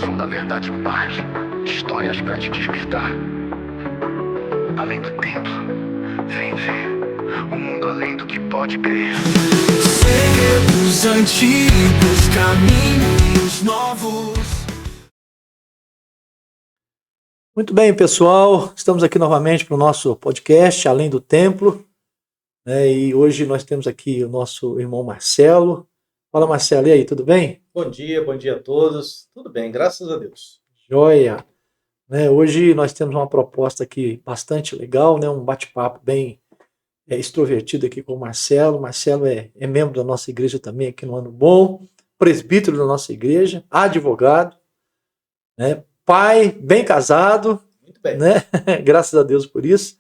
som da verdade e paz. Histórias pra te despertar. Além do tempo, vem ver o mundo além do que pode crer. Segredos antigos, caminhos novos. Muito bem, pessoal. Estamos aqui novamente para o nosso podcast Além do Templo, né? E hoje nós temos aqui o nosso irmão Marcelo. Fala, Marcelo, e aí, tudo bem? Bom dia a todos. Tudo bem, graças a Deus. Joia! Né, hoje nós temos uma proposta aqui bastante legal, né? Um bate-papo bem extrovertido aqui com o Marcelo. Marcelo é membro da nossa igreja também aqui no Ano Bom, presbítero da nossa igreja, advogado, né? Pai, bem casado, Muito bem. né? Graças a Deus por isso.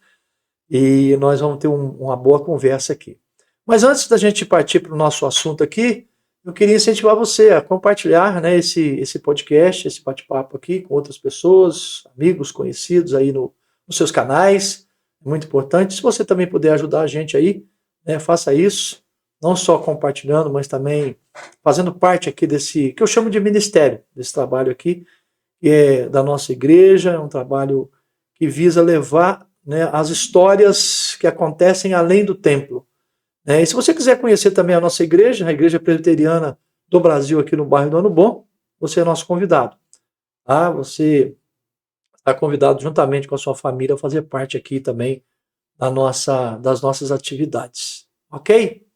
E nós vamos ter uma boa conversa aqui. Mas antes da gente partir para o nosso assunto aqui, eu queria incentivar você a compartilhar, né, esse podcast, esse bate-papo aqui com outras pessoas, amigos, conhecidos aí nos seus canais. É muito importante. Se você também puder ajudar a gente aí, né, faça isso. Não só compartilhando, mas também fazendo parte aqui desse, que eu chamo de ministério, desse trabalho aqui, que é da nossa igreja. É um trabalho que visa levar, né, as histórias que acontecem além do templo. E se você quiser conhecer também a nossa igreja, a Igreja Presbiteriana do Brasil, aqui no bairro do Ano Bom, você é nosso convidado. Tá? Você está convidado juntamente com a sua família a fazer parte aqui também das nossas atividades. Ok?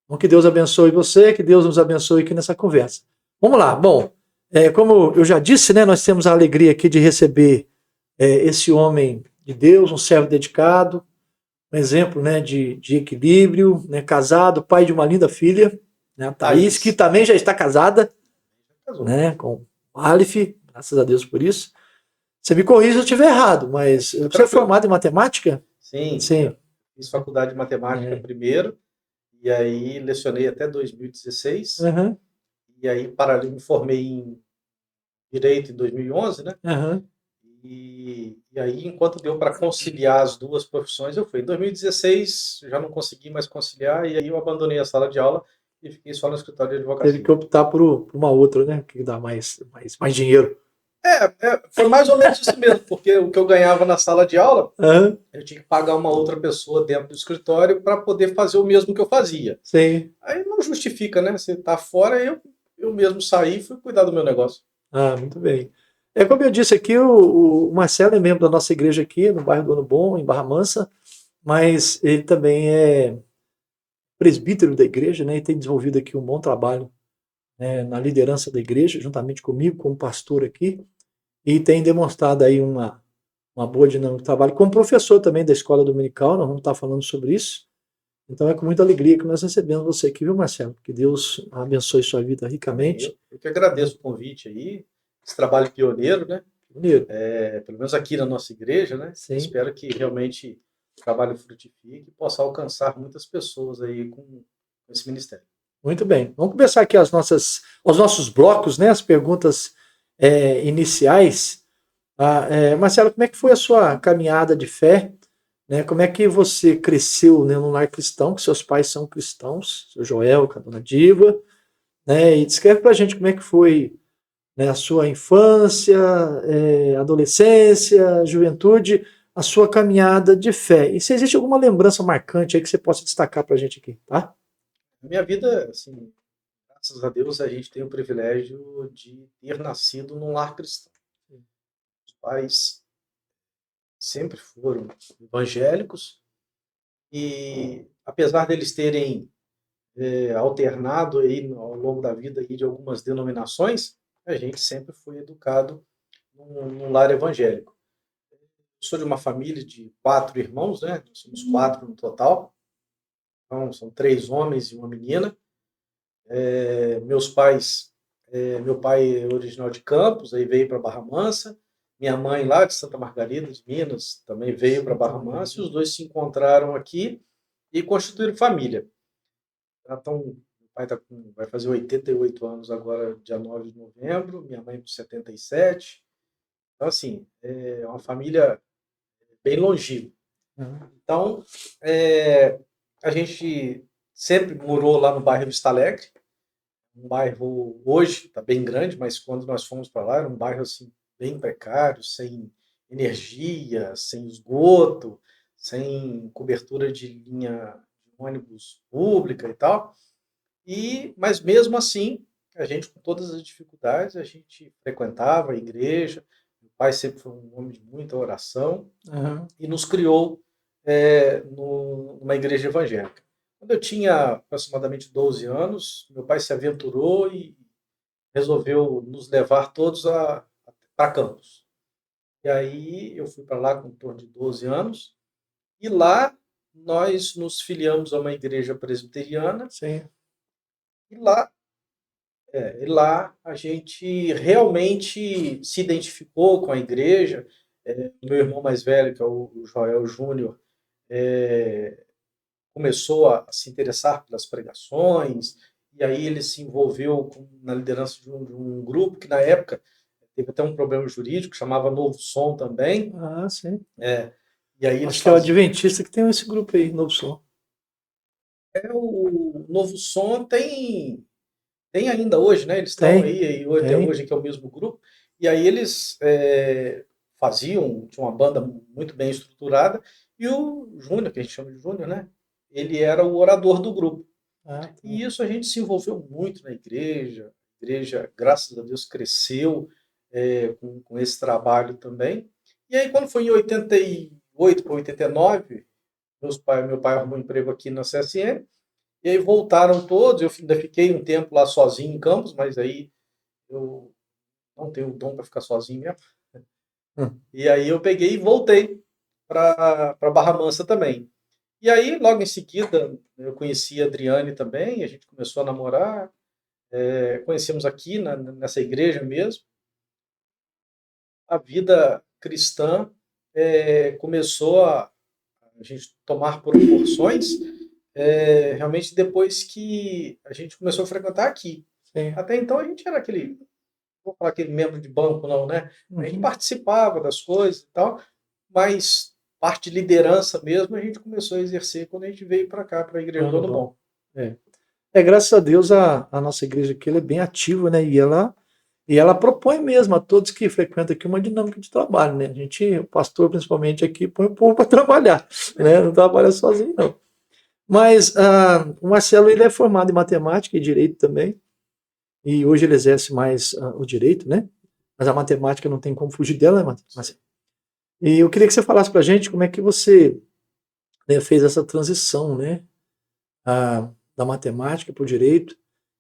Então, que Deus abençoe você, que Deus nos abençoe aqui nessa conversa. Vamos lá. Bom, como eu já disse, né, nós temos a alegria aqui de receber esse homem de Deus, um servo dedicado, um exemplo, né, de equilíbrio, né, casado, pai de uma linda filha, né, a Thaís, que também já está casada, né, com o Aleph, graças a Deus por isso. Você me corrija se eu estiver errado, mas você é formado em matemática? Sim. Sim. Fiz faculdade de matemática primeiro, e aí lecionei até 2016, Uhum. e aí paralelo me formei em Direito em 2011, né? Uhum. E aí, enquanto deu para conciliar as duas profissões, eu fui. Em 2016, já não consegui mais conciliar, e aí eu abandonei a sala de aula e fiquei só no escritório de advocacia. Teve que optar por uma outra, né, que dá mais dinheiro. Foi mais ou menos isso mesmo, porque o que eu ganhava na sala de aula, Uhum. eu tinha que pagar uma outra pessoa dentro do escritório para poder fazer o mesmo que eu fazia. Sim. Aí não justifica, né? Você tá fora, eu mesmo saí e fui cuidar do meu negócio. Ah, muito bem. Como eu disse aqui, o Marcelo é membro da nossa igreja aqui, no bairro do Ano Bom, em Barra Mansa, mas ele também é presbítero da igreja, né, e tem desenvolvido aqui um bom trabalho, né, na liderança da igreja, juntamente comigo, como pastor aqui, e tem demonstrado aí uma boa dinâmica de trabalho, como professor também da escola dominical. Nós vamos estar falando sobre isso. Então é com muita alegria que nós recebemos você aqui, viu, Marcelo? Que Deus abençoe sua vida ricamente. Eu que agradeço o convite aí, esse trabalho pioneiro, né? Bonito. Pelo menos aqui na nossa igreja, né? Sim. Espero que realmente o trabalho frutifique e possa alcançar muitas pessoas aí com esse ministério. Muito bem. Vamos começar aqui os nossos blocos, né? As perguntas iniciais. Marcelo, como é que foi a sua caminhada de fé? Né? Como é que você cresceu, né, num lar cristão, que seus pais são cristãos, seu Joel, com a dona Diva, né? E descreve pra gente como é que foi, né, a sua infância, adolescência, juventude, a sua caminhada de fé. E se existe alguma lembrança marcante aí que você possa destacar pra gente aqui, tá? Na minha vida, assim, graças a Deus, a gente tem o privilégio de ter nascido num lar cristão. Os pais sempre foram evangélicos e, apesar deles terem alternado aí ao longo da vida aí de algumas denominações, a gente sempre foi educado num lar evangélico. Eu sou de uma família de 4 irmãos, né? Nós somos 4 no total. Então, são 3 homens e uma menina. Meus pais, meu pai é original de Campos, aí veio para Barra Mansa. Minha mãe lá de Santa Margarida, de Minas, também veio para Barra Mansa. E os dois se encontraram aqui e constituíram família. Então, meu pai vai fazer 88 anos agora, dia 9 de novembro. Minha mãe com 77. Então, assim, é uma família bem longínqua. Então, a gente sempre morou lá no bairro Vista Alegre, um bairro, hoje está bem grande, mas quando nós fomos para lá, era um bairro assim, bem precário, sem energia, sem esgoto, sem cobertura de linha de ônibus pública e tal. Mas mesmo assim, a gente, com todas as dificuldades, a gente frequentava a igreja. Meu pai sempre foi um homem de muita oração Aham. e nos criou numa igreja evangélica. Quando eu tinha aproximadamente 12 anos, meu pai se aventurou e resolveu nos levar todos para Campos. E aí eu fui para lá com em torno de 12 anos, e lá nós nos filiamos a uma igreja presbiteriana, Sim. e lá a gente realmente se identificou com a igreja. Meu irmão mais velho, que é o Joel Júnior, começou a se interessar pelas pregações, e aí ele se envolveu na liderança de um grupo que, na época, teve até um problema jurídico, chamava Novo Som também. Ah, sim. E aí eles Acho que é o faziam. Adventista que tem esse grupo aí, Novo Som. O Novo Som tem ainda hoje, né? Eles estão Tem, aí até tem. hoje, que é o mesmo grupo. E aí eles tinha uma banda muito bem estruturada, e o Júnior, que a gente chama de Júnior, né? Ele era o orador do grupo. Ah, tá. E isso a gente se envolveu muito na igreja. A igreja, graças a Deus, cresceu com esse trabalho também. E aí, quando foi em 88 para 89, meu pai arrumou um emprego aqui na CSN, e aí voltaram todos. Eu ainda fiquei um tempo lá sozinho em Campos, mas aí eu não tenho dom para ficar sozinho mesmo. Hum. E aí eu peguei e voltei para Barra Mansa também. E aí, logo em seguida, eu conheci a Adriane também, a gente começou a namorar, conhecemos aqui nessa igreja mesmo. A vida cristã começou a gente tomar proporções realmente depois que a gente começou a frequentar aqui. Sim. Até então a gente era aquele, não vou falar aquele membro de banco não, né? A gente Uhum. participava das coisas e tal, mas parte de liderança mesmo a gente começou a exercer quando a gente veio para cá, para a Igreja do Ano Ano bom. Bom. Graças a Deus a nossa igreja aqui ela é bem ativa, né? E ela propõe mesmo a todos que frequentam aqui uma dinâmica de trabalho, né? A gente, o pastor principalmente aqui, põe o povo para trabalhar, né? Não trabalha sozinho, não. Mas o Marcelo ele é formado em matemática e direito também, e hoje ele exerce mais o direito, né? Mas a matemática não tem como fugir dela, né, Marcelo? E eu queria que você falasse para a gente como é que você, né, fez essa transição, né? Da matemática para o direito.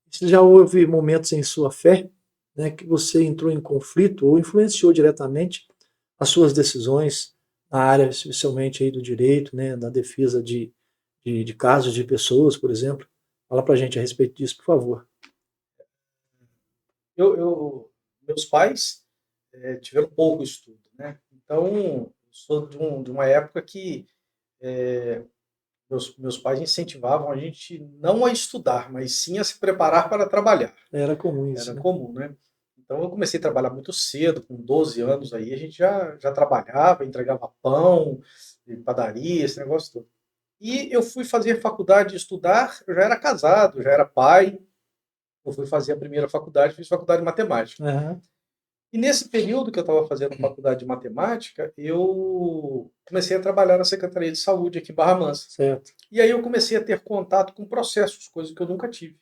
Se já houve momentos em sua fé, né, que você entrou em conflito ou influenciou diretamente as suas decisões na área, especialmente aí do direito, né, da defesa de casos de pessoas, por exemplo. Fala para a gente a respeito disso, por favor. Meus pais tiveram pouco estudo, né? Então, eu sou de uma época que meus pais incentivavam a gente não a estudar, mas sim a se preparar para trabalhar. Era comum isso, Era né? comum, né? Então, eu comecei a trabalhar muito cedo, com 12 anos aí, a gente já trabalhava, entregava pão, padaria, esse negócio todo. E eu fui fazer faculdade, estudar, eu já era casado, já era pai. Eu fui fazer a primeira faculdade, fiz faculdade de matemática. Uhum. E nesse período que eu estava fazendo faculdade de matemática, eu comecei a trabalhar na Secretaria de Saúde aqui em Barra Mansa. Certo. E aí eu comecei a ter contato com processos, coisas que eu nunca tive.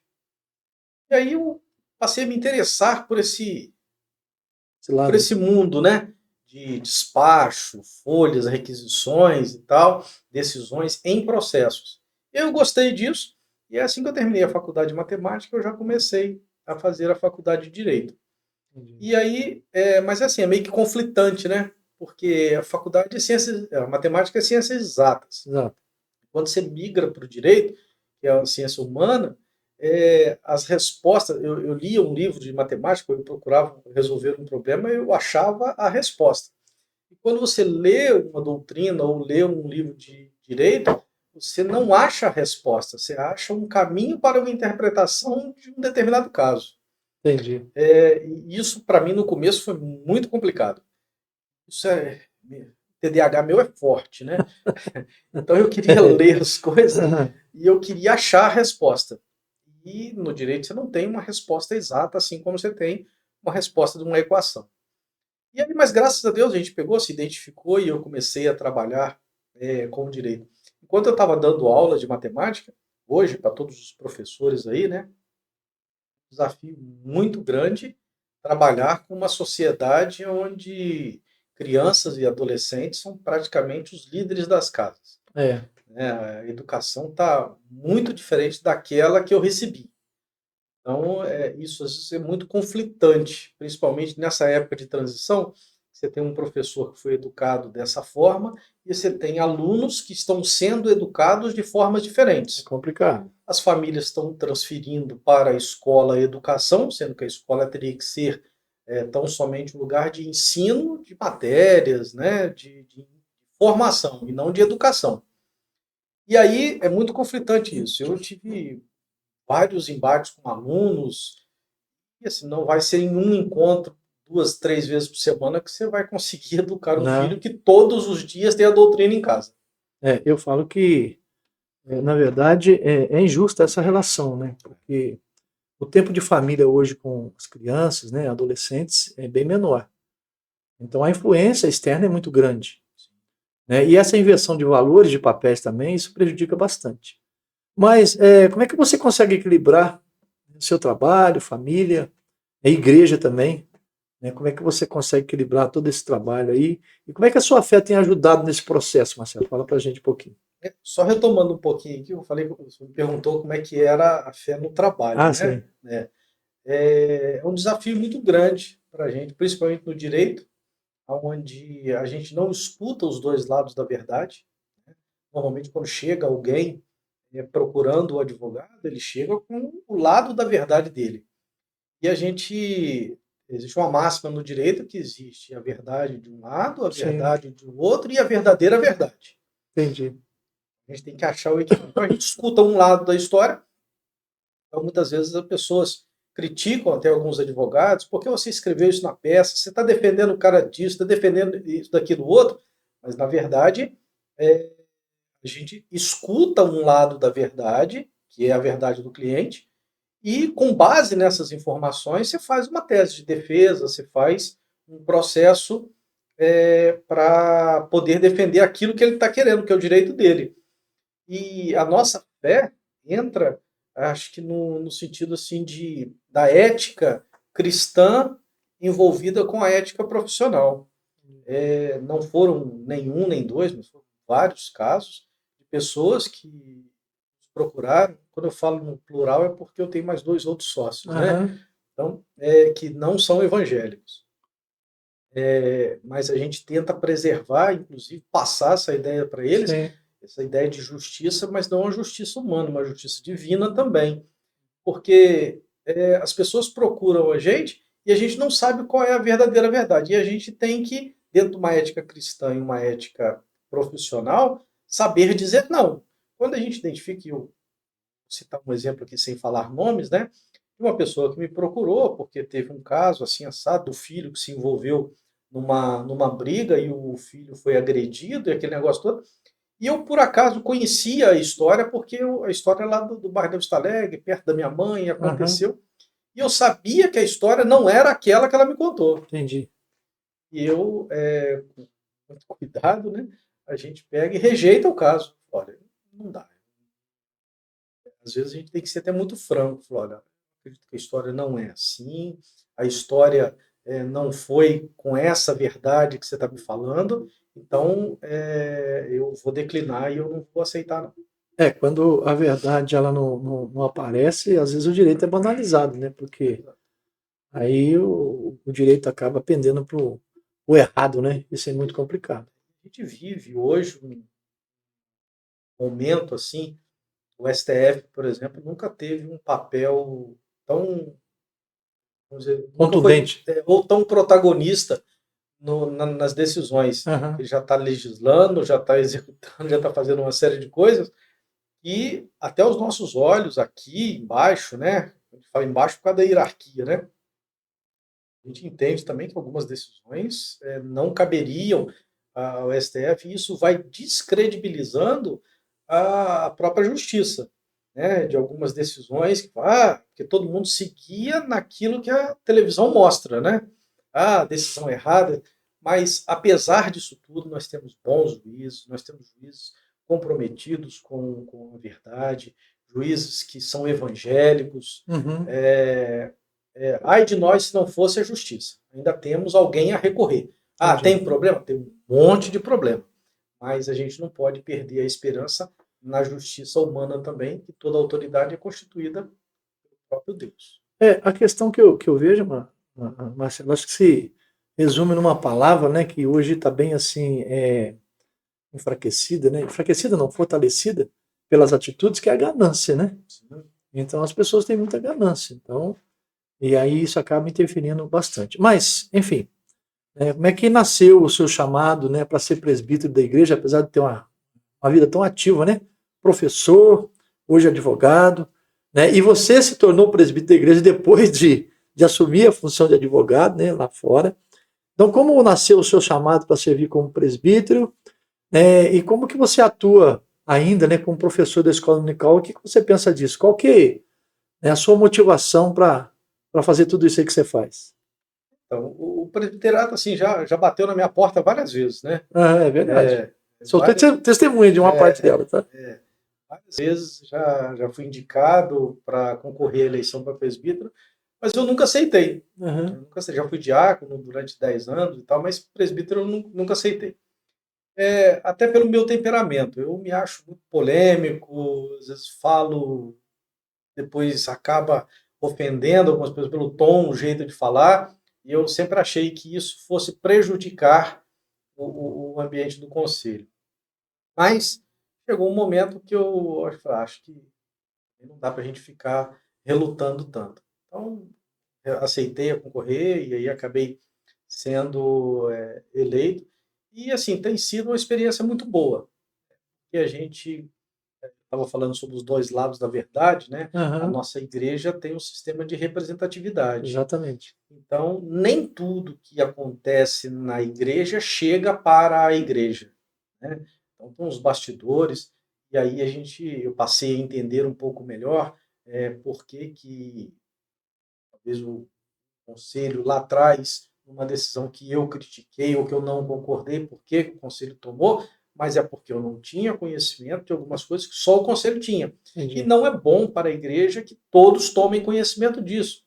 E aí eu passei a me interessar por esse mundo, né? De despacho, folhas, requisições e tal, decisões em processos. Eu gostei disso, e é assim que eu terminei a faculdade de matemática, eu já comecei a fazer a faculdade de Direito. E aí, mas assim, é meio que conflitante, né? Porque a faculdade é ciências, a matemática é ciências exatas. Exato. Quando você migra para o direito, que é a ciência humana, as respostas. Eu lia um livro de matemática, eu procurava resolver um problema, eu achava a resposta. E quando você lê uma doutrina ou lê um livro de direito, você não acha a resposta, você acha um caminho para uma interpretação de um determinado caso. Entendi. E isso, para mim, no começo foi muito complicado. TDAH meu é forte, né? Então eu queria ler as coisas e eu queria achar a resposta. E no direito você não tem uma resposta exata, assim como você tem uma resposta de uma equação. E aí, mas graças a Deus a gente pegou, se identificou e eu comecei a trabalhar com o direito. Enquanto eu estava dando aula de matemática, hoje, para todos os professores aí, né, um desafio muito grande trabalhar com uma sociedade onde crianças e adolescentes são praticamente os líderes das casas. É, Né? A educação está muito diferente daquela que eu recebi. Então, isso às vezes é muito conflitante, principalmente nessa época de transição. Você tem um professor que foi educado dessa forma e você tem alunos que estão sendo educados de formas é diferentes. complicado. As famílias estão transferindo para a escola a educação, sendo que a escola teria que ser tão somente um lugar de ensino de matérias, né, de formação e não de educação. E aí é muito conflitante isso. Eu tive vários embates com alunos, e assim, não vai ser em um encontro, 2, 3 vezes por semana, que você vai conseguir educar um Não, filho que todos os dias tem a doutrina em casa. eu falo que, na verdade, é injusta essa relação, né? Porque o tempo de família hoje com as crianças, né, adolescentes, é bem menor. Então a influência externa é muito grande, né? E essa inversão de valores, de papéis também, isso prejudica bastante. Mas como é que você consegue equilibrar o seu trabalho, família, a igreja também, né? Como é que você consegue equilibrar todo esse trabalho aí? E como é que a sua fé tem ajudado nesse processo, Marcelo? Fala pra gente um pouquinho. Só retomando um pouquinho aqui, eu falei, você me perguntou como é que era a fé no trabalho, Ah, né? sim. É um desafio muito grande para a gente, principalmente no direito, onde a gente não escuta os dois lados da verdade. Normalmente, quando chega alguém procurando o advogado, ele chega com o lado da verdade dele. E existe uma máxima no direito que existe a verdade de um lado, a Sim, verdade de um outro e a verdadeira verdade. entendi. A gente tem que achar o equilíbrio. Então, a gente escuta um lado da história. Então, muitas vezes as pessoas criticam até alguns advogados, por que você escreveu isso na peça? Você está defendendo o cara disso, está defendendo isso, daquilo, outro, mas na verdade a gente escuta um lado da verdade, que é a verdade do cliente, e com base nessas informações você faz uma tese de defesa, você faz um processo para poder defender aquilo que ele está querendo, que é o direito dele. E a nossa fé entra, acho que no sentido assim da ética cristã envolvida com a ética profissional. Não foram nenhum nem dois, mas foram vários casos de pessoas que nos procuraram. Quando eu falo no plural é porque eu tenho mais 2 outros sócios, né? Aham, Então, que não são evangélicos. Mas a gente tenta preservar, inclusive passar essa ideia para eles, sim. essa ideia de justiça, mas não uma justiça humana, uma justiça divina também. Porque as pessoas procuram a gente e a gente não sabe qual é a verdadeira verdade. E a gente tem que, dentro de uma ética cristã e uma ética profissional, saber dizer não. Quando a gente identifica, e eu vou citar um exemplo aqui sem falar nomes, né? De uma pessoa que me procurou porque teve um caso assim assado do filho que se envolveu numa briga e o filho foi agredido e aquele negócio todo. E eu, por acaso, conhecia a história, porque a história é lá do bairro da Vista Alegre, perto da minha mãe, Aham, aconteceu. E eu sabia que a história não era aquela que ela me contou. entendi. E eu, com muito cuidado, né, a gente pega e rejeita o caso. Olha, não dá. Às vezes a gente tem que ser até muito franco. Falar, olha, acredito que a história não é assim, a história não foi com essa verdade que você está me falando, então eu vou declinar e eu não vou aceitar, não. Quando a verdade ela não aparece, às vezes o direito é banalizado, né? Porque aí o direito acaba pendendo pro o errado, né? Isso é muito complicado. A gente vive hoje um momento assim, o STF, por exemplo, nunca teve um papel tão, vamos dizer, nunca foi Contundente. ou tão protagonista nas decisões. Aham, Ele já está legislando, já está executando, já está fazendo uma série de coisas e até os nossos olhos aqui embaixo, né? A gente fala embaixo por causa da hierarquia, né? A gente entende também que algumas decisões não caberiam ao STF e isso vai descredibilizando a própria justiça. né, de algumas decisões que todo mundo seguia naquilo que a televisão mostra, né? Decisão errada. Mas, apesar disso tudo, nós temos bons juízes, nós temos juízes comprometidos com a verdade, juízes que são evangélicos. Uhum. Ai de nós se não fosse a justiça. Ainda temos alguém a recorrer. Entendi. Tem problema? Tem um monte de problema. Mas a gente não pode perder a esperança na justiça humana também, que toda autoridade é constituída pelo próprio Deus. A questão que eu vejo, Marcelo, acho que se resume numa palavra, né, que hoje está bem assim, enfraquecida, né? Enfraquecida não, fortalecida pelas atitudes, que é a ganância, né? Sim. Então as pessoas têm muita ganância. Então, e aí isso acaba interferindo bastante. Mas, enfim, como é que nasceu o seu chamado, né, para ser presbítero da igreja, apesar de ter uma vida tão ativa, né? Professor, hoje advogado, né? E você se tornou presbítero da igreja depois de assumir a função de advogado, né, lá fora. Então, como nasceu o seu chamado para servir como presbítero, e como que você atua ainda, né, como professor da escola dominical? O que você pensa disso? Qual que é a sua motivação para fazer tudo isso aí que você faz? Então, o presbiterato assim, já bateu na minha porta várias vezes, né? É verdade. Sou Várias, testemunha de uma parte dela, tá? várias vezes já fui indicado para concorrer à eleição para presbítero, mas eu nunca aceitei. Uhum. Já fui diácono durante 10 anos e tal, mas presbítero eu nunca aceitei. Até pelo meu temperamento. Eu me acho muito polêmico, às vezes falo, depois acaba ofendendo algumas pessoas pelo tom, o jeito de falar, e eu sempre achei que isso fosse prejudicar o ambiente do conselho. Mas chegou um momento que eu acho que não dá para a gente ficar relutando tanto. Então, eu aceitei a concorrer e aí acabei sendo eleito. E, assim, tem sido uma experiência muito boa. E a gente estava falando sobre os dois lados da verdade, né? A Uhum. nossa igreja tem um sistema de representatividade. Exatamente. Então, nem tudo que acontece na igreja chega para a igreja, né? Então, com os bastidores, e aí eu passei a entender um pouco melhor por que talvez o conselho lá atrás, uma decisão que eu critiquei ou que eu não concordei, por que o conselho tomou, mas é porque eu não tinha conhecimento de algumas coisas que só o conselho tinha. Entendi. E não é bom para a igreja que todos tomem conhecimento disso.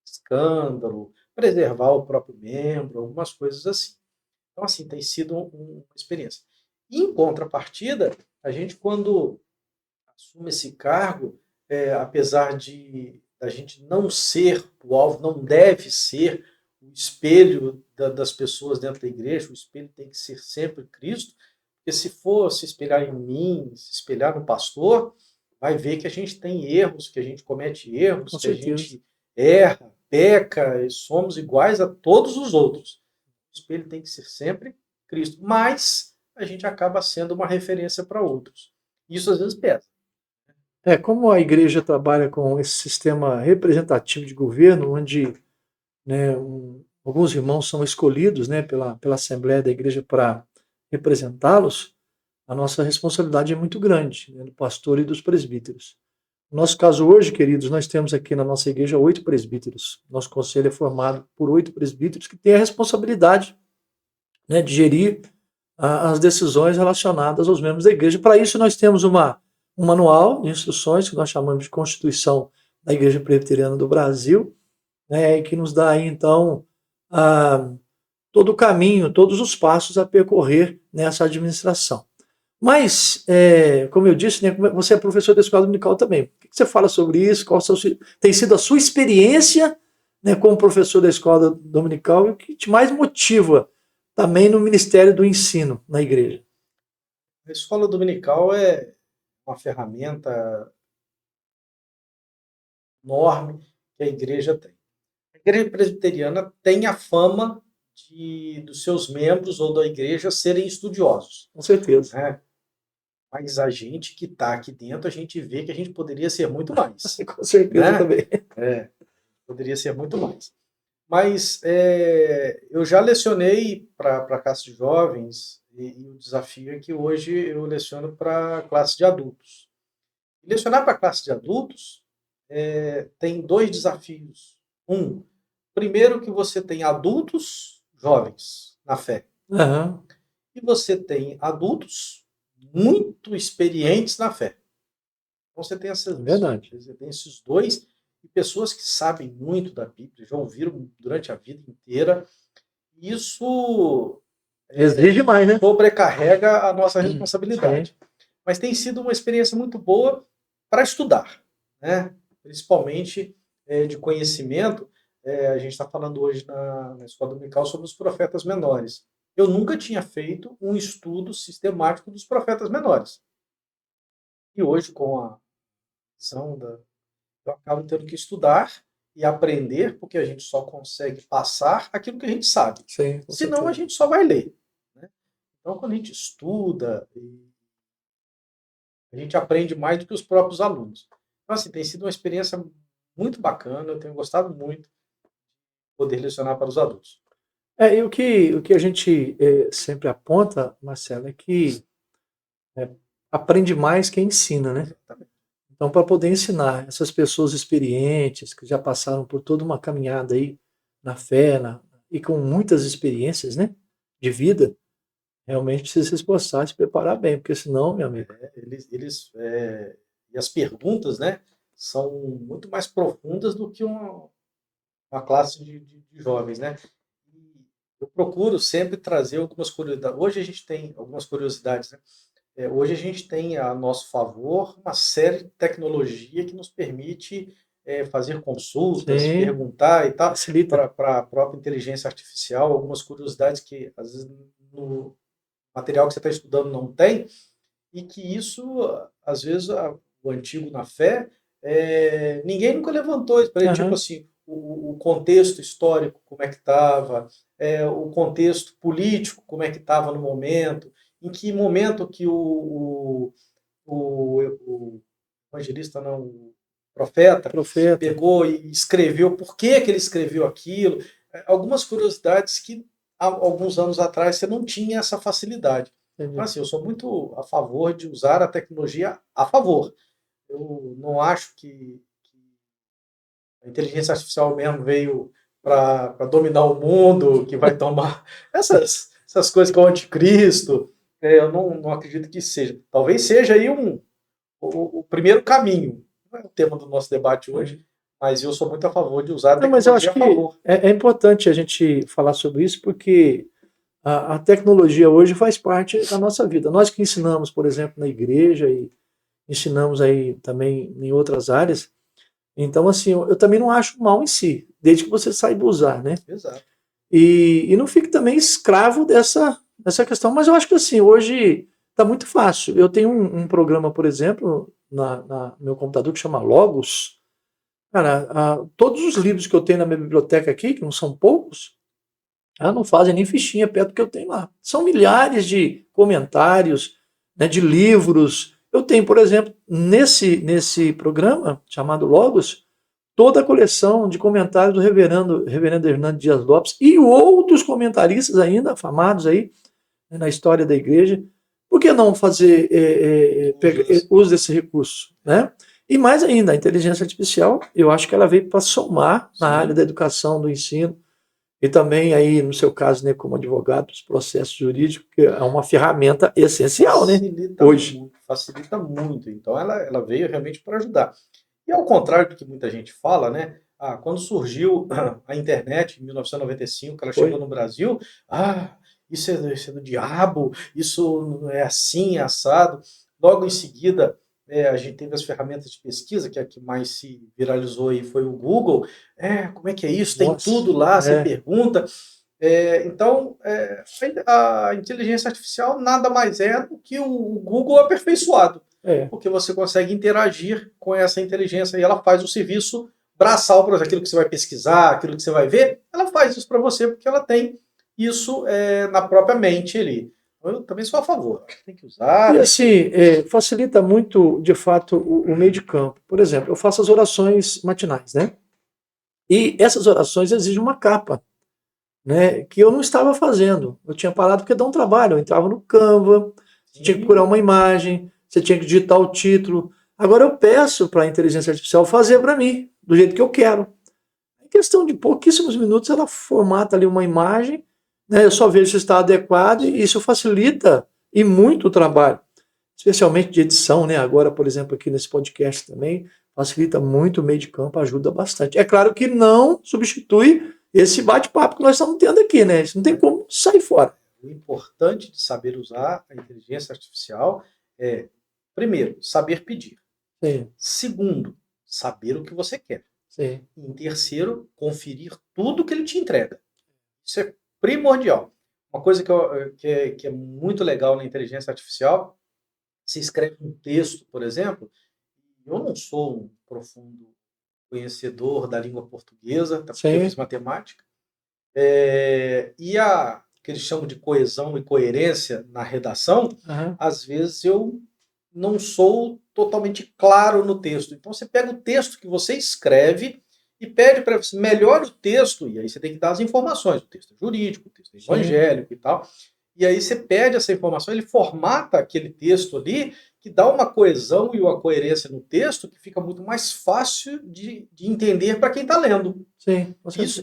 Escândalo, preservar o próprio membro, algumas coisas assim. Então, assim, tem sido uma experiência. E, em contrapartida, a gente, quando assume esse cargo, apesar de a gente não ser o alvo, não deve ser o espelho das pessoas dentro da igreja, o espelho tem que ser sempre Cristo, porque se for se espelhar em mim, se espelhar no pastor, vai ver que a gente tem erros, que a gente comete erros, Com que a certeza. gente erra, peca, e somos iguais a todos os outros. O espelho tem que ser sempre Cristo, mas a gente acaba sendo uma referência para outros. Isso às vezes pesa. Como a igreja trabalha com esse sistema representativo de governo, onde, né, alguns irmãos são escolhidos, né, pela Assembleia da Igreja para representá-los, a nossa responsabilidade é muito grande, né, do pastor e dos presbíteros. No nosso caso hoje, queridos, nós temos aqui na nossa igreja 8 presbíteros. Nosso conselho é formado por 8 presbíteros que têm a responsabilidade, né, de gerir as decisões relacionadas aos membros da igreja. Para isso, nós temos um manual de instruções, que nós chamamos de Constituição da Igreja Presbiteriana do Brasil, né, que nos dá aí, então, todo o caminho, todos os passos a percorrer nessa administração. Mas, como eu disse, né, você é professor da escola dominical também. O que você fala sobre isso? Qual tem sido a sua experiência, né, como professor da escola dominical e o que te mais motiva também no ministério do ensino na igreja? A escola dominical é uma ferramenta enorme que a igreja tem. A igreja presbiteriana tem a fama dos seus membros ou da igreja serem estudiosos, Com certeza. né? Mas a gente que está aqui dentro, a gente vê que a gente poderia ser muito mais. Com certeza, né? também. Poderia ser muito mais. Mas eu já lecionei para a classe de jovens e o desafio é que hoje eu leciono para a classe de adultos. Lecionar para a classe de adultos tem dois desafios. Primeiro que você tem adultos jovens na fé. Aham. E você tem adultos muito experientes na fé. Então você tem Verdade. você tem esses dois, e pessoas que sabem muito da Bíblia, já ouviram durante a vida inteira. Isso Exige mais, né? sobrecarrega a nossa responsabilidade. Sim. Mas tem sido uma experiência muito boa para estudar, né? Principalmente de conhecimento. A gente está falando hoje na escola dominical sobre os profetas menores. Eu nunca tinha feito um estudo sistemático dos profetas menores. E hoje, com a visão eu acabo tendo que estudar e aprender, porque a gente só consegue passar aquilo que a gente sabe. Sim, com Senão a certeza. gente só vai ler, né? Então, quando a gente estuda, a gente aprende mais do que os próprios alunos. Então, assim, tem sido uma experiência muito bacana, eu tenho gostado muito de poder lecionar para os adultos. E o que a gente sempre aponta, Marcelo, é que aprende mais quem ensina, né? Exatamente. Então, para poder ensinar essas pessoas experientes, que já passaram por toda uma caminhada aí na fé, e com muitas experiências, né, de vida, realmente precisa se esforçar, se preparar bem, porque senão, meu amigo, E as perguntas, né, são muito mais profundas do que uma classe de jovens, né? E eu procuro sempre trazer algumas curiosidades. Hoje a gente tem algumas curiosidades, né? Hoje a gente tem a nosso favor uma série de tecnologia que nos permite fazer consultas, sim, perguntar e tal, facilita. para a própria inteligência artificial, algumas curiosidades que às vezes no material que você está estudando não tem, e que isso, às vezes, o antigo na fé, ninguém nunca levantou isso para ele, tipo Aham. assim, o contexto histórico, como é que estava, o contexto político, como é que estava no momento, em que momento que o evangelista, não, o profeta, Profeta. pegou e escreveu, por que que ele escreveu aquilo, algumas curiosidades que há alguns anos atrás você não tinha essa facilidade. Então, Entendi. assim, eu sou muito a favor de usar a tecnologia a favor. Eu não acho que a inteligência artificial mesmo veio para dominar o mundo, que vai tomar essas coisas que é o anticristo. Eu não acredito que seja. Talvez seja aí o primeiro caminho. Não é o tema do nosso debate hoje, mas eu sou muito a favor de usar a Não, mas eu acho tecnologia a que favor. é importante a gente falar sobre isso, porque a tecnologia hoje faz parte da nossa vida. Nós que ensinamos, por exemplo, na igreja e ensinamos aí também em outras áreas. Então, assim, eu também não acho mal em si, desde que você saiba usar, né? Exato. E não fique também escravo dessa questão. Mas eu acho que, assim, hoje está muito fácil. Eu tenho um programa, por exemplo, no meu computador que chama Logos. Cara, todos os livros que eu tenho na minha biblioteca aqui, que não são poucos, não fazem nem fichinha perto do que eu tenho lá. São milhares de comentários, né, de livros. Eu tenho, por exemplo, nesse programa chamado Logos, toda a coleção de comentários do reverendo Hernando Dias Lopes e outros comentaristas ainda afamados aí, né, na história da igreja. Por que não fazer uso desse recurso, né? E mais ainda, a inteligência artificial, eu acho que ela veio para somar na área da educação, do ensino, e também aí, no seu caso, né, como advogado, os processos jurídicos, que é uma ferramenta essencial, né? Hoje. Facilita muito. Então, ela veio realmente para ajudar. E ao contrário do que muita gente fala, né? Quando surgiu a internet, em 1995, que ela chegou no Brasil, isso é do diabo, isso é assim, é assado. Logo em seguida, a gente teve as ferramentas de pesquisa, que a que mais se viralizou aí foi o Google. Como é que é isso? Tem tudo lá, você pergunta. Então, a inteligência artificial nada mais é do que o Google aperfeiçoado. Porque você consegue interagir com essa inteligência e ela faz o serviço braçal para aquilo que você vai pesquisar, aquilo que você vai ver, ela faz isso para você porque ela tem isso na própria mente ali. Eu também sou a favor, tem que usar. E assim, facilita muito, de fato, o meio de campo. Por exemplo, eu faço as orações matinais, né? E essas orações exigem uma capa, né, que eu não estava fazendo. Eu tinha parado porque dá um trabalho. Eu entrava no Canva, você tinha que procurar uma imagem, você tinha que digitar o título, Agora eu peço para a inteligência artificial fazer para mim, do jeito que eu quero. Em questão de pouquíssimos minutos, ela formata ali uma imagem, né? Eu só vejo se está adequado e isso facilita e muito o trabalho, especialmente de edição, né? Agora, por exemplo, aqui nesse podcast também, facilita muito o meio de campo, ajuda bastante. É claro que não substitui esse bate-papo que nós estamos tendo aqui, né? Isso não tem como sair fora. O importante de saber usar a inteligência artificial é, primeiro, saber pedir. Sim, Segundo, saber o que você quer. sim. E em terceiro, conferir tudo que ele te entrega. Isso é primordial. Uma coisa que é muito legal na inteligência artificial, você escreve um texto, por exemplo, eu não sou um profundo conhecedor da língua portuguesa, até porque eu Sim. fiz matemática, e que eles chamam de coesão e coerência na redação, Aham. às vezes eu não sou totalmente claro no texto. Então você pega o texto que você escreve e pede para você melhore o texto, e aí você tem que dar as informações, o texto é jurídico, o texto é evangélico e tal. E aí você pede essa informação, ele formata aquele texto ali, que dá uma coesão e uma coerência no texto que fica muito mais fácil de entender para quem está lendo. Sim,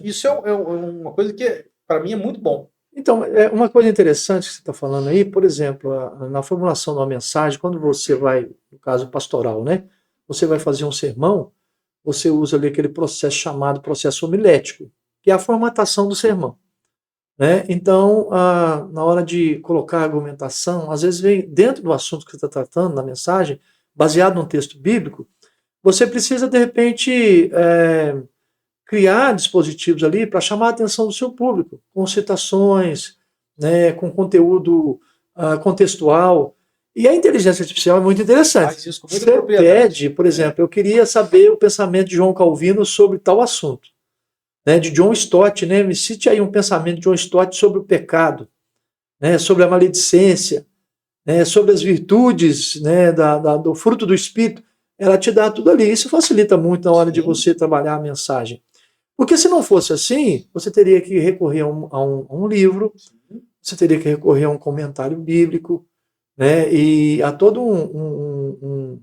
Isso é uma coisa que, para mim, é muito bom. Então, uma coisa interessante que você está falando aí, por exemplo, na formulação de uma mensagem, quando você vai, no caso pastoral, né? Você vai fazer um sermão, você usa ali aquele processo chamado processo homilético, que é a formatação do sermão, né? Então, na hora de colocar a argumentação, às vezes vem dentro do assunto que você está tratando, na mensagem, baseado num texto bíblico, você precisa, de repente, criar dispositivos ali para chamar a atenção do seu público, com citações, né, com conteúdo contextual. E a inteligência artificial é muito interessante. Faz isso com muita Você propriedade. pede, por exemplo, eu queria saber o pensamento de João Calvino sobre tal assunto, né, de John Stott, né, me cite aí um pensamento de John Stott sobre o pecado, né, sobre a maledicência, né, sobre as virtudes, né, do fruto do Espírito. Ela te dá tudo ali. Isso facilita muito na hora de você trabalhar a mensagem. Porque se não fosse assim, você teria que recorrer a um livro, você teria que recorrer a um comentário bíblico, né, e a todo um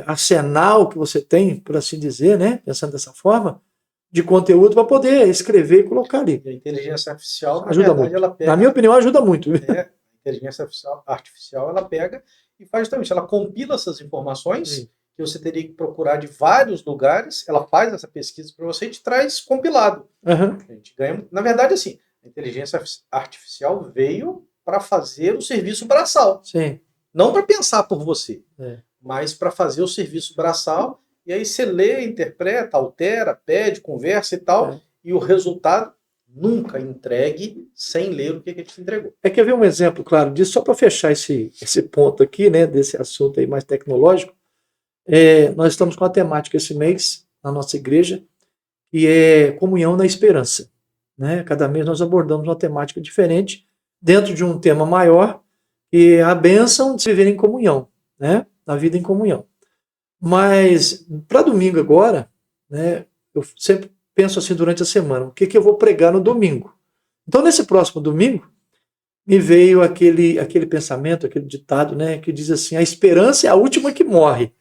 arsenal que você tem, por assim dizer, né, pensando dessa forma, de conteúdo para poder escrever e colocar ali. E a inteligência artificial, Ajuda na verdade, muito. ela pega... Na minha opinião, ajuda muito. A inteligência artificial, ela pega e faz justamente, ela compila essas informações... Sim. que você teria que procurar de vários lugares, ela faz essa pesquisa para você e te traz compilado. Uhum. A gente ganha, na verdade, assim, a inteligência artificial veio para fazer o serviço braçal. Sim. Não para pensar por você, mas para fazer o serviço braçal, e aí você lê, interpreta, altera, pede, conversa e tal, e o resultado nunca entregue sem ler o que ele te entregou. Quer ver um exemplo claro disso, só para fechar esse ponto aqui, né, desse assunto aí mais tecnológico. Nós estamos com a temática esse mês na nossa igreja, que é comunhão na esperança, né? Cada mês nós abordamos uma temática diferente dentro de um tema maior, que é a bênção de se viver em comunhão, né? Na vida em comunhão. Mas para domingo agora, né, eu sempre penso assim durante a semana, o que eu vou pregar no domingo? Então nesse próximo domingo me veio aquele pensamento, aquele ditado, né, que diz assim: a esperança é a última que morre.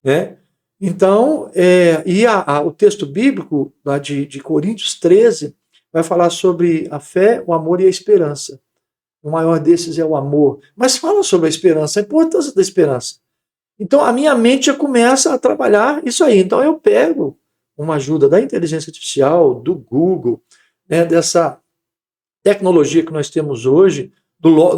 Né? Então, o texto bíblico lá de Coríntios 13 vai falar sobre a fé, o amor e a esperança. O maior desses é o amor. Mas fala sobre a esperança, a importância da esperança. Então, a minha mente já começa a trabalhar isso aí. Então, eu pego uma ajuda da inteligência artificial, do Google, né, dessa tecnologia que nós temos hoje,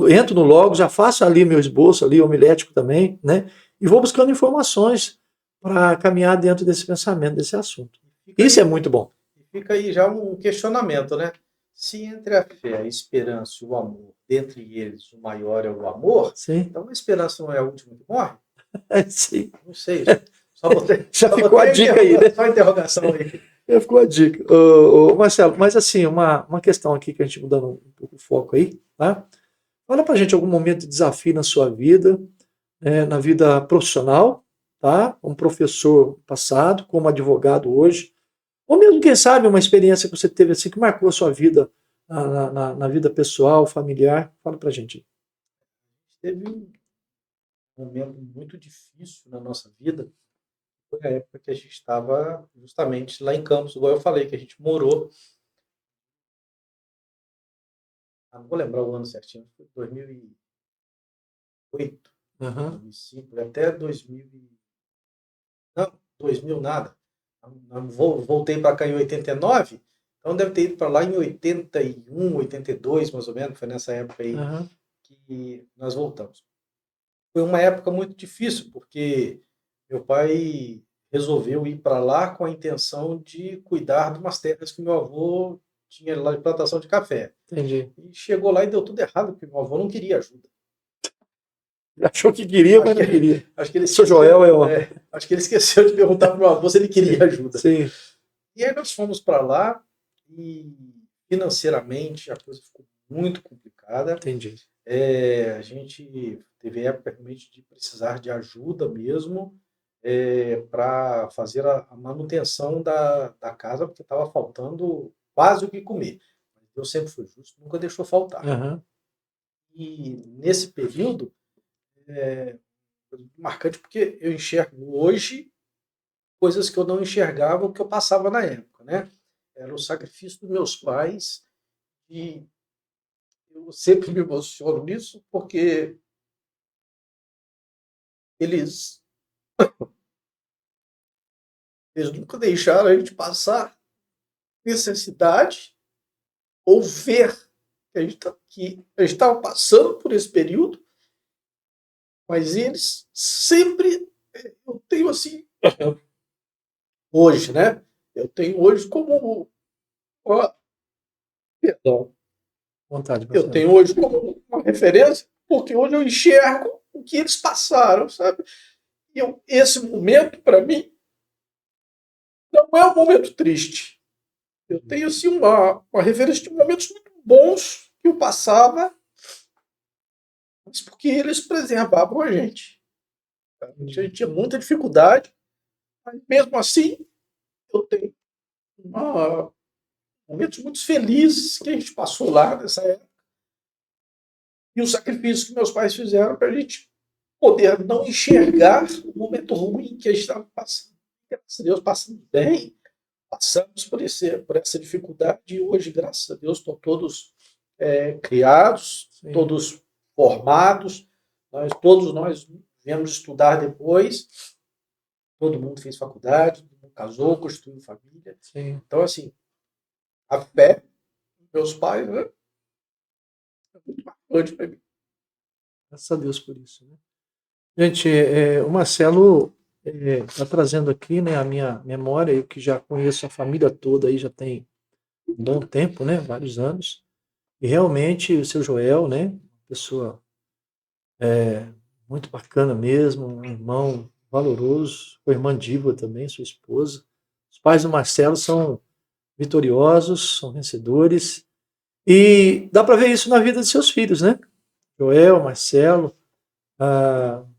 entro no Logos, já faço ali meu esboço, ali homilético também, né? E vou buscando informações para caminhar dentro desse pensamento, desse assunto. Isso é muito bom. Fica aí já um questionamento, né? Se entre a fé, a esperança e o amor, dentre eles o maior é o amor, sim, então a esperança não é a última que morre? Sim. Não sei. Já ficou a dica aí, né? Só a interrogação aí. Já ficou a dica. Marcelo, mas assim, uma questão aqui que a gente mudando um pouco o foco aí, tá? Fala pra gente algum momento de desafio na sua vida, na vida profissional, tá? Como professor passado, como advogado hoje, ou mesmo, quem sabe, uma experiência que você teve assim que marcou a sua vida na vida pessoal, familiar. Fala pra gente. Teve um momento muito difícil na nossa vida. Foi a época que a gente estava justamente lá em Campos, igual eu falei, que a gente morou. Não vou lembrar o ano certinho, foi 2008, Aham. 2005, até 2000. Não, 2000 nada. Voltei para cá em 89, então deve ter ido para lá em 81, 82, mais ou menos, foi nessa época aí Aham. que nós voltamos. Foi uma época muito difícil, porque meu pai resolveu ir para lá com a intenção de cuidar de umas terras que meu avô tinha lá de plantação de café. Entendi. E chegou lá e deu tudo errado, porque meu avô não queria ajuda. Achou que queria, mas não queria. Acho que ele Seu esqueceu, Joel é o. acho que ele esqueceu de perguntar para o meu avô se ele queria ajuda. Sim. E aí nós fomos para lá e financeiramente a coisa ficou muito complicada. Entendi. A gente teve época realmente de precisar de ajuda mesmo para fazer a manutenção da casa, porque estava faltando quase o que comer. Deus sempre foi justo, nunca deixou faltar. Aham. E nesse período, marcante, porque eu enxergo hoje coisas que eu não enxergava, o que eu passava na época, né? Era o sacrifício dos meus pais e eu sempre me emociono nisso, porque eles nunca deixaram a gente passar necessidade ou ver que a gente estava passando por esse período, mas eles sempre, eu tenho assim, hoje, né? Eu tenho hoje como, perdão, Vontade, eu Marcelo. tenho hoje como uma referência, porque hoje eu enxergo o que eles passaram, sabe? E esse momento, para mim, não é um momento triste. Eu tenho assim, uma referência de momentos muito bons que eu passava, mas porque eles preservavam a gente. A gente tinha muita dificuldade, mas mesmo assim, eu tenho momentos muito felizes que a gente passou lá nessa época. E o sacrifício que meus pais fizeram para a gente poder não enxergar o momento ruim que a gente estava passando. Graças a Deus, passamos bem, passamos por essa dificuldade e hoje, graças a Deus, estão todos criados, Sim. todos formados, todos nós viemos estudar depois, todo mundo fez faculdade, todo mundo casou, construiu família. Sim. Então, assim, a fé dos meus pais, né, é muito marcante para mim. Graças a Deus por isso, né? Gente, o Marcelo está trazendo aqui, né, a minha memória, eu que já conheço a família toda aí já tem um bom tempo, né, vários anos, e realmente o seu Joel, né, pessoa muito bacana mesmo, um irmão valoroso, a irmã Diva também, sua esposa. Os pais do Marcelo são vitoriosos, são vencedores, e dá para ver isso na vida de seus filhos, né? Joel, Marcelo,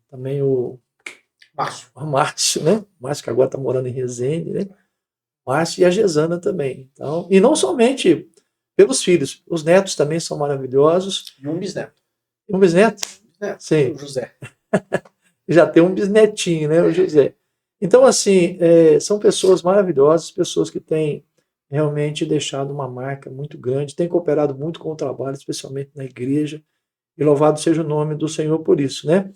também o Márcio, né? O Márcio que agora está morando em Resende, né? O Márcio e a Gesana também. Então, e não somente pelos filhos, os netos também são maravilhosos. E um bisneto. E um bisneto? Sim. O José. Já tem um bisnetinho, né? O José. Então, assim, são pessoas maravilhosas, pessoas que têm realmente deixado uma marca muito grande, têm cooperado muito com o trabalho, especialmente na igreja. E louvado seja o nome do Senhor por isso, né?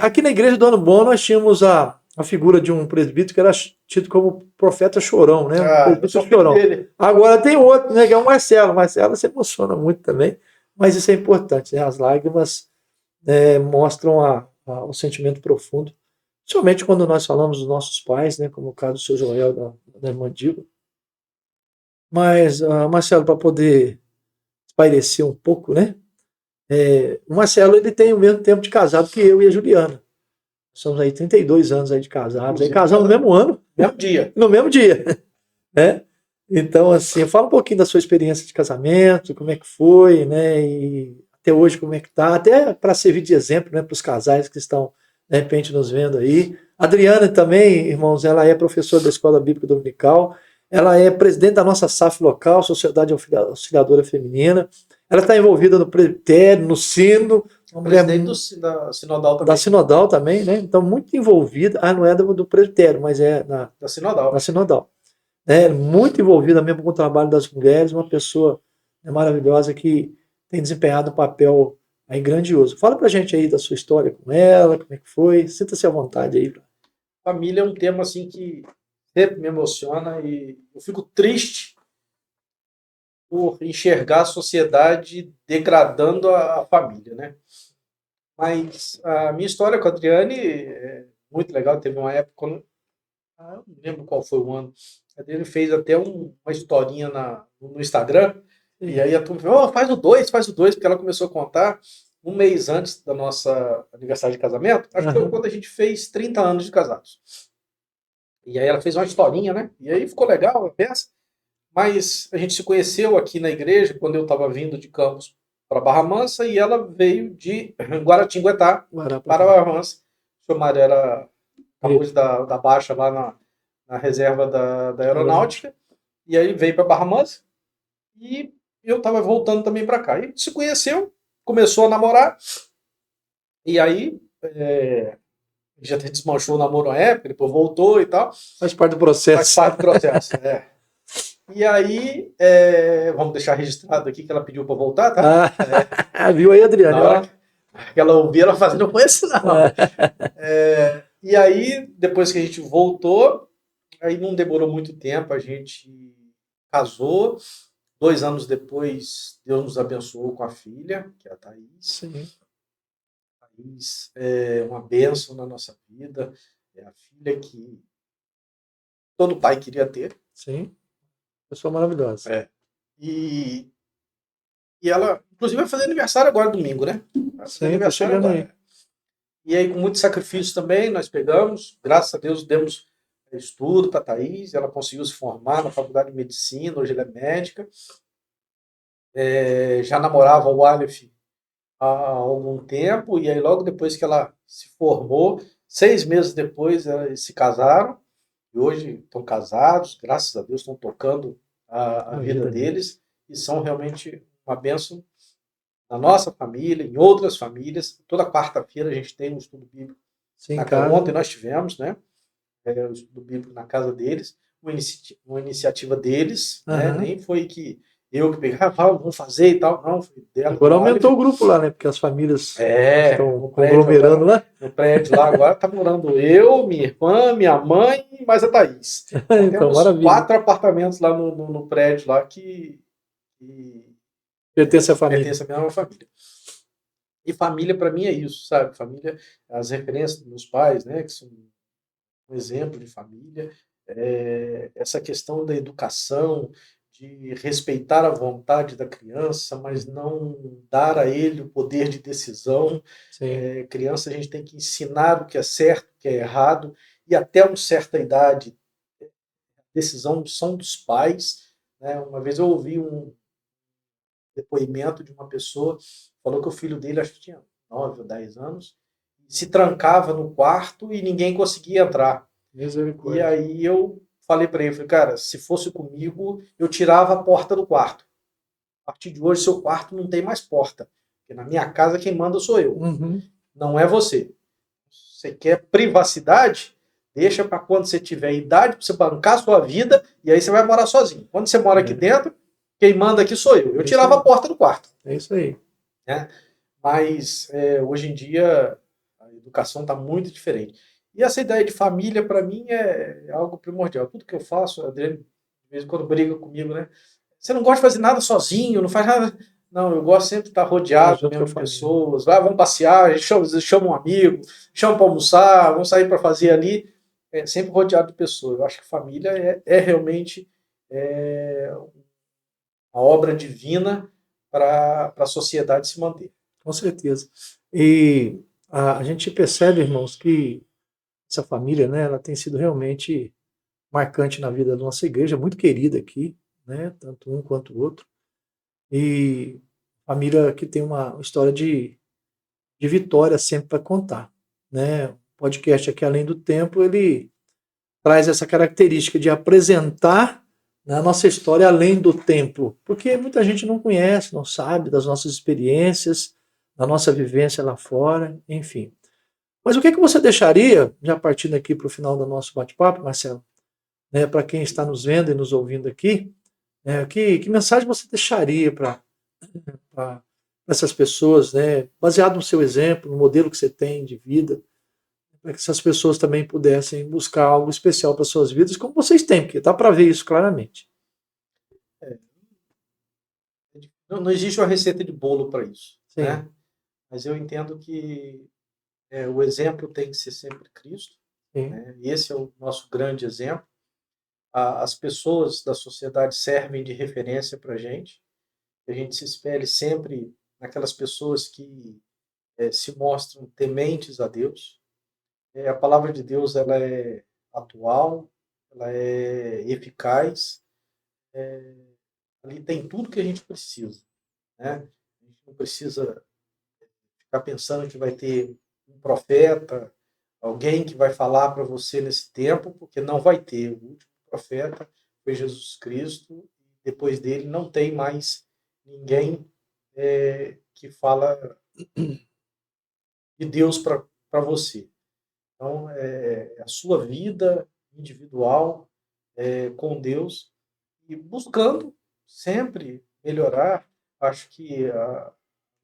Aqui na igreja do Ano Bom nós tínhamos a figura de um presbítero que era tido como profeta chorão, né? Presbítero chorão. Agora tem outro, né? Que é o Marcelo. O Marcelo se emociona muito também, mas isso é importante, né? As lágrimas mostram o sentimento profundo, principalmente quando nós falamos dos nossos pais, né? Como o caso do seu Joel, da irmã Diva. Mas, Marcelo, para poder espairecer um pouco, né? O Marcelo ele tem o mesmo tempo de casado que eu e a Juliana. Somos aí 32 anos aí de casados. Aí casamos no mesmo ano. Mesmo dia. No mesmo dia. Né? Então, assim, fala um pouquinho da sua experiência de casamento, como é que foi, né? E até hoje como é que tá. Até para servir de exemplo, né, para os casais que estão, de repente, nos vendo aí. A Adriana também, irmãos, ela é professora da Escola Bíblica Dominical. Ela é presidente da nossa SAF local, Sociedade Auxiliadora Feminina. Ela está envolvida no presbitério, no sino, Uma mulher Presidente da Sinodal também. da Sinodal também, né? Então, muito envolvida. Ah, não é do presbitério, mas é Da Sinodal. na Sinodal. É, muito envolvida mesmo com o trabalho das mulheres, uma pessoa, né, maravilhosa que tem desempenhado um papel aí grandioso. Fala pra gente aí da sua história com ela, como é que foi. Sinta-se à vontade aí. Família é um tema assim que sempre me emociona e eu fico triste por enxergar a sociedade degradando a família, né? Mas a minha história com a Adriane é muito legal. Teve uma época, eu não lembro qual foi o ano, a Adriane fez até uma historinha no Instagram, e aí a turma falou, oh, faz o 2, porque ela começou a contar um mês antes da nossa aniversário de casamento, acho que foi quando a gente fez 30 anos de casados. E aí ela fez uma historinha, né? E aí ficou legal a peça. Mas a gente se conheceu aqui na igreja quando eu estava vindo de Campos para Barra Mansa e ela veio de Guaratinguetá para Barra Mansa. O seu Mário era capuz da Baixa lá na reserva da Aeronáutica. E aí veio para Barra Mansa e eu estava voltando também para cá. E a gente se conheceu, começou a namorar. E aí já desmanchou o namoro na época, depois voltou e tal. Faz parte do processo. Faz parte do processo, E aí, vamos deixar registrado aqui que ela pediu para voltar, tá? Viu aí, Adriane? Na hora que ela ouvir, ela fazendo, não conheço não. E aí, depois que a gente voltou, aí não demorou muito tempo, a gente casou. 2 anos depois, Deus nos abençoou com a filha, que é a Thaís. Sim. A Thaís é uma bênção na nossa vida, é a filha que todo pai queria ter. Sim. Pessoa maravilhosa. E ela, inclusive, vai fazer aniversário agora, domingo, né? Sim, tá chegando aí. E aí, com muito sacrifício também, nós pegamos, graças a Deus, demos estudo para a Thaís, ela conseguiu se formar na faculdade de medicina, hoje ela é médica. Já namorava o Aleph há algum tempo, e aí logo depois que ela se formou, 6 meses depois, eles se casaram, e hoje estão casados, graças a Deus, estão tocando a vida deles, e são realmente uma bênção na nossa família, em outras famílias. Toda quarta-feira a gente tem um estudo bíblico. Sim, ontem nós tivemos, né? O estudo bíblico na casa deles, uma iniciativa deles, né? Nem foi que eu que peguei, vamos fazer e tal, não, foi dela. Agora aumentou o grupo lá, né? Porque as famílias estão conglomerando lá. No prédio lá agora está morando eu, minha irmã, minha mãe e mais a Thaís. Então, temos maravilha. 4 apartamentos lá no prédio lá que pertence à família. Pertence à mesma família. E família para mim é isso, sabe? Família, as referências dos meus pais, né? Que são um exemplo de família. Essa questão da educação, de respeitar a vontade da criança, mas não dar a ele o poder de decisão. Criança, a gente tem que ensinar o que é certo, o que é errado, e até uma certa idade, a decisão são dos pais. Né? Uma vez eu ouvi um depoimento de uma pessoa, falou que o filho dele, acho que tinha 9 ou 10 anos, se trancava no quarto e ninguém conseguia entrar. E aí eu falei para ele, cara, se fosse comigo, eu tirava a porta do quarto. A partir de hoje, seu quarto não tem mais porta. Porque na minha casa, quem manda sou eu. Não é você. Você quer privacidade? Deixa para quando você tiver idade, para você bancar a sua vida, e aí você vai morar sozinho. Quando você mora aqui dentro, quem manda aqui sou eu. Eu tirava a porta do quarto. É isso aí. Mas hoje em dia a educação está muito diferente. E essa ideia de família, para mim, é algo primordial. Tudo que eu faço, a Adriane, de vez em quando briga comigo, né? Você não gosta de fazer nada sozinho, não faz nada. Não, eu gosto sempre de estar rodeado de pessoas. Vamos passear, a gente chama um amigo, chama para almoçar, vamos sair para fazer ali. Sempre rodeado de pessoas. Eu acho que família é realmente a obra divina para a sociedade se manter. Com certeza. E a gente percebe, irmãos, que essa família, né, ela tem sido realmente marcante na vida da nossa igreja, muito querida aqui, né, tanto um quanto o outro. E família que tem uma história de vitória sempre para contar. Né? O podcast aqui, Além do Tempo, ele traz essa característica de apresentar a nossa história além do tempo, porque muita gente não conhece, não sabe das nossas experiências, na nossa vivência lá fora, enfim. Mas o que você deixaria, já partindo aqui para o final do nosso bate-papo, Marcelo, né, para quem está nos vendo e nos ouvindo aqui, que mensagem você deixaria para essas pessoas, né, baseado no seu exemplo, no modelo que você tem de vida, para que essas pessoas também pudessem buscar algo especial para suas vidas, como vocês têm, porque dá para ver isso claramente. Não existe uma receita de bolo para isso, Sim. né? Mas eu entendo que o exemplo tem que ser sempre Cristo, né? E esse é o nosso grande exemplo. As pessoas da sociedade servem de referência para a gente se espelhe sempre naquelas pessoas que se mostram tementes a Deus. A palavra de Deus, ela é atual, ela é eficaz, ali tem tudo que a gente precisa, né? A gente não precisa ficar pensando que vai ter um profeta, alguém que vai falar para você nesse tempo, porque não vai ter. O último profeta foi Jesus Cristo, depois dele não tem mais ninguém que fala de Deus para você. Então, a sua vida individual com Deus e buscando sempre melhorar. Acho que a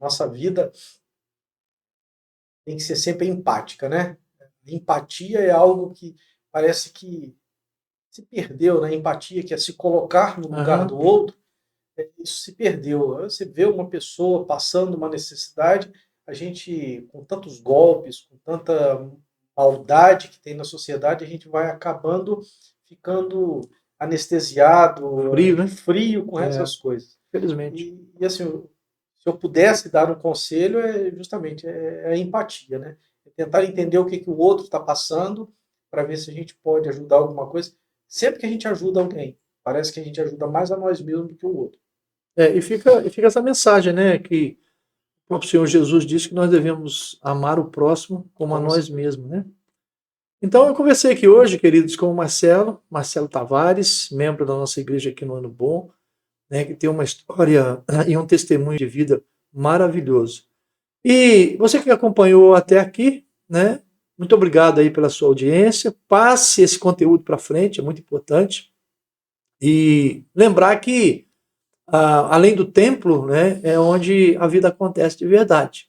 nossa vida tem que ser sempre empática, né? Empatia é algo que parece que se perdeu, né? Empatia, que é se colocar no lugar do outro, isso se perdeu. Você vê uma pessoa passando uma necessidade, a gente, com tantos golpes, com tanta maldade que tem na sociedade, a gente vai acabando ficando anestesiado, frio, né? Frio com essas coisas. Felizmente. E assim, se eu pudesse dar um conselho, justamente a empatia, né? Tentar entender o que o outro está passando, para ver se a gente pode ajudar alguma coisa. Sempre que a gente ajuda alguém, parece que a gente ajuda mais a nós mesmos do que o outro. E fica essa mensagem, né? Que o próprio Senhor Jesus disse que nós devemos amar o próximo como a nós mesmos, né? Então eu conversei aqui hoje, queridos, com o Marcelo Tavares, membro da nossa igreja aqui no Ano Bom, né, que tem uma história e um testemunho de vida maravilhoso. E você que acompanhou até aqui, né? Muito obrigado aí pela sua audiência. Passe esse conteúdo para frente, é muito importante. E lembrar que além do templo, né, é onde a vida acontece de verdade.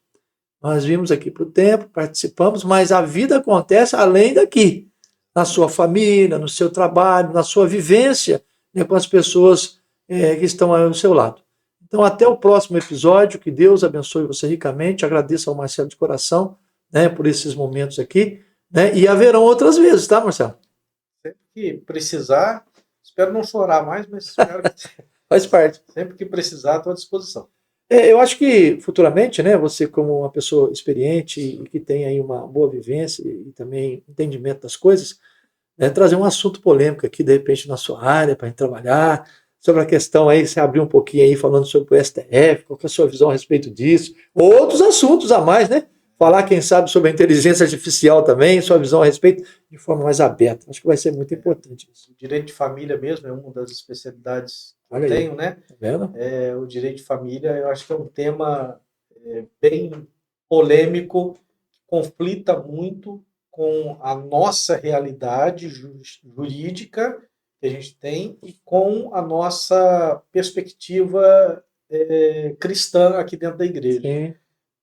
Nós vimos aqui para o templo, participamos, mas a vida acontece além daqui, na sua família, no seu trabalho, na sua vivência, né, com as pessoas que estão aí ao seu lado. Então, até o próximo episódio, que Deus abençoe você ricamente. Agradeço ao Marcelo de coração, né, por esses momentos aqui, né, e haverão outras vezes, tá, Marcelo? Sempre que precisar, espero não chorar mais, mas espero que... Faz parte. Sempre que precisar, estou à disposição. Eu acho que futuramente, né, você como uma pessoa experiente e que tem aí uma boa vivência e também entendimento das coisas, né, trazer um assunto polêmico aqui, de repente, na sua área, para a gente trabalhar, sobre a questão aí, você abrir um pouquinho aí falando sobre o STF, qual que é a sua visão a respeito disso, outros assuntos a mais, né? Falar, quem sabe, sobre a inteligência artificial também, sua visão a respeito, de forma mais aberta. Acho que vai ser muito importante isso. O direito de família mesmo é uma das especialidades que Olha eu aí. tenho, né? Tá vendo? O direito de família, eu acho que é um tema bem polêmico, que conflita muito com a nossa realidade jurídica que a gente tem e com a nossa perspectiva cristã aqui dentro da igreja. Sim.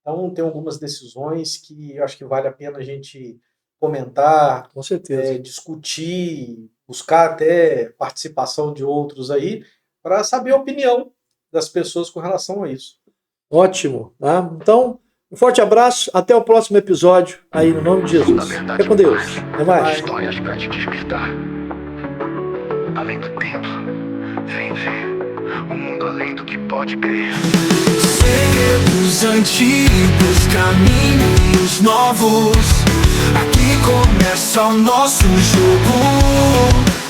Então, tem algumas decisões que eu acho que vale a pena a gente comentar, Com certeza. discutir, buscar até participação de outros aí, para saber a opinião das pessoas com relação a isso. Ótimo. Tá? Então, um forte abraço, até o próximo episódio, aí no nome de Jesus. Fica com Deus. Até mais. Histórias para te despertar. Além do templo, vem ver o mundo além do que pode crer. Segredos antigos, caminhos novos. Aqui começa o nosso jogo.